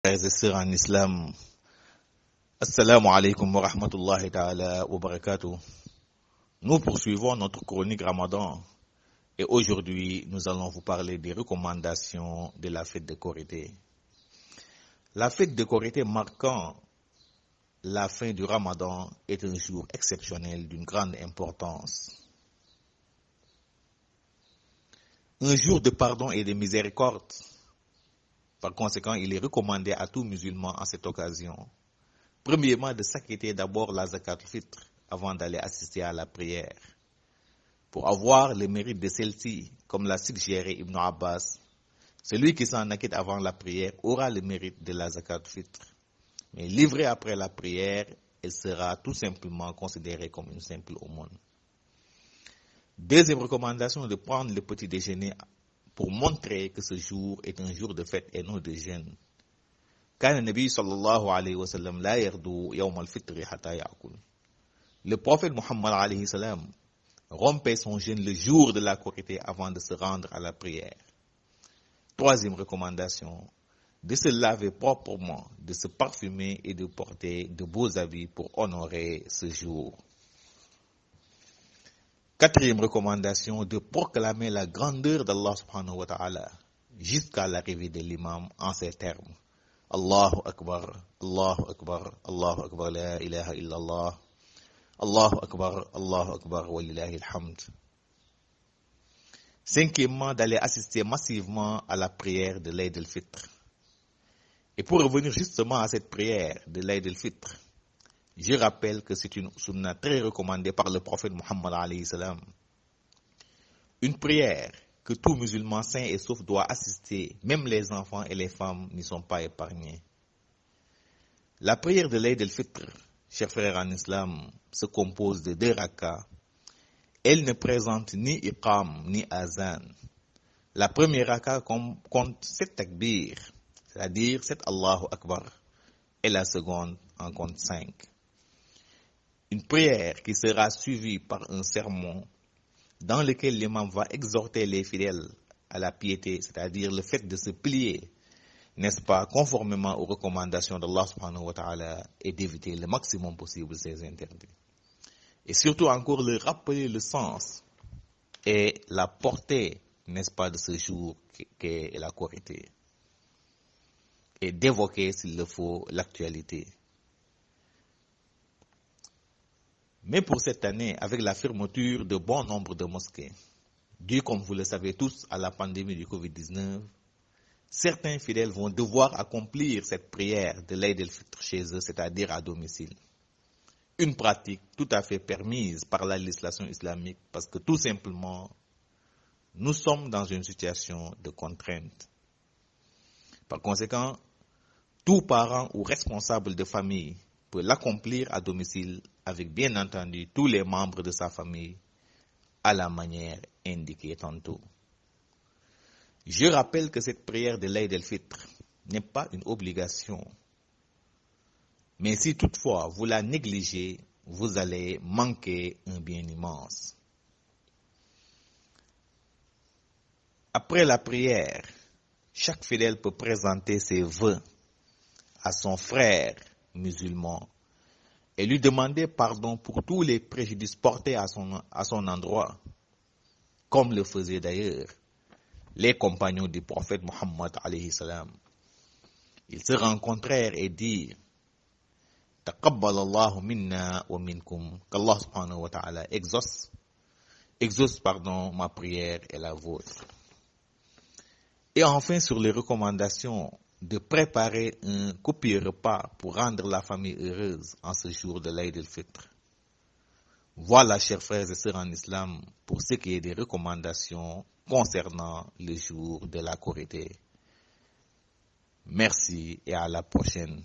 Frères et sœurs en islam, assalamu alaikum wa rahmatullahi ta'ala wa barakatuh. Nous poursuivons notre chronique Ramadan et aujourd'hui nous allons vous parler des recommandations de la fête de Korité. La fête de Korité marquant la fin du Ramadan est un jour exceptionnel d'une grande importance. Un jour de pardon et de miséricorde. Par conséquent, il est recommandé à tout musulman en cette occasion, premièrement, de s'acquitter d'abord la zakat al-fitr avant d'aller assister à la prière. Pour avoir le mérite de celle-ci, comme l'a suggéré Ibn Abbas, celui qui s'en acquitte avant la prière aura le mérite de la zakat al-fitr. Mais livrée après la prière, elle sera tout simplement considérée comme une simple aumône. Deuxième recommandation, de prendre le petit déjeuner pour montrer que ce jour est un jour de fête et non de jeûne. كان النبي صلى الله عليه وسلم لا يغدو يوم الفطر حتى يأكل. Le prophète Muhammad alayhi salam rompait son jeûne le jour de la Korité avant de se rendre à la prière. Troisième recommandation, de se laver proprement, de se parfumer et de porter de beaux habits pour honorer ce jour. Quatrième recommandation, de proclamer la grandeur d'Allah subhanahu wa ta'ala jusqu'à l'arrivée de l'imam en ces termes. Allahu Akbar, Allahu Akbar, Allahu Akbar, la ilaha illallah, Allahu Akbar, wa lillahi alhamd. Cinquièmement, d'aller assister massivement à la prière de l'Aïd al-Fitr. Et pour revenir justement à cette prière de l'Aïd al-Fitr, je rappelle que c'est une sunna très recommandée par le prophète Muhammad alayhi salam. Une prière que tout musulman sain et sauf doit assister, même les enfants et les femmes n'y sont pas épargnés. La prière de l'Aïd al-Fitr, chers frères en islam, se compose de 2 rakas. Elle ne présente ni iqam ni azan. La première raka compte 7 takbir, c'est-à-dire 7 Allahu Akbar, et la seconde en compte 5. Une prière qui sera suivie par un sermon dans lequel l'imam va exhorter les fidèles à la piété, c'est-à-dire le fait de se plier, n'est-ce pas, conformément aux recommandations d'Allah subhanahu wa ta'ala et d'éviter le maximum possible ces interdits. Et surtout encore leur rappeler le sens et la portée, n'est-ce pas, de ce jour qu'est la Korité. Et d'évoquer, s'il le faut, l'actualité. Mais pour cette année, avec la fermeture de bon nombre de mosquées, dû, comme vous le savez tous, à la pandémie du Covid-19, certains fidèles vont devoir accomplir cette prière de l'Aïd al-Fitr chez eux, c'est-à-dire à domicile. Une pratique tout à fait permise par la législation islamique parce que tout simplement, nous sommes dans une situation de contrainte. Par conséquent, tout parent ou responsable de famille peut l'accomplir à domicile avec bien entendu tous les membres de sa famille à la manière indiquée tantôt. Je rappelle que cette prière de l'Aïd al-Fitr n'est pas une obligation. Mais si toutefois vous la négligez, vous allez manquer un bien immense. Après la prière, chaque fidèle peut présenter ses vœux à son frère musulman et lui demander pardon pour tous les préjudices portés à son endroit, comme le faisaient d'ailleurs les compagnons du prophète Muhammad alayhi salam. Ils se rencontrèrent et dirent Taqabbal Allahu minna wa minkum, qu'Allah subhanahu wa ta'ala exauce ma prière et la vôtre. Et enfin, sur les recommandations de préparer un copieux repas pour rendre la famille heureuse en ce jour de l'Aïd al-Fitr. Voilà, chers frères et sœurs en islam, pour ce qui est des recommandations concernant le jour de la Korité. Merci et à la prochaine.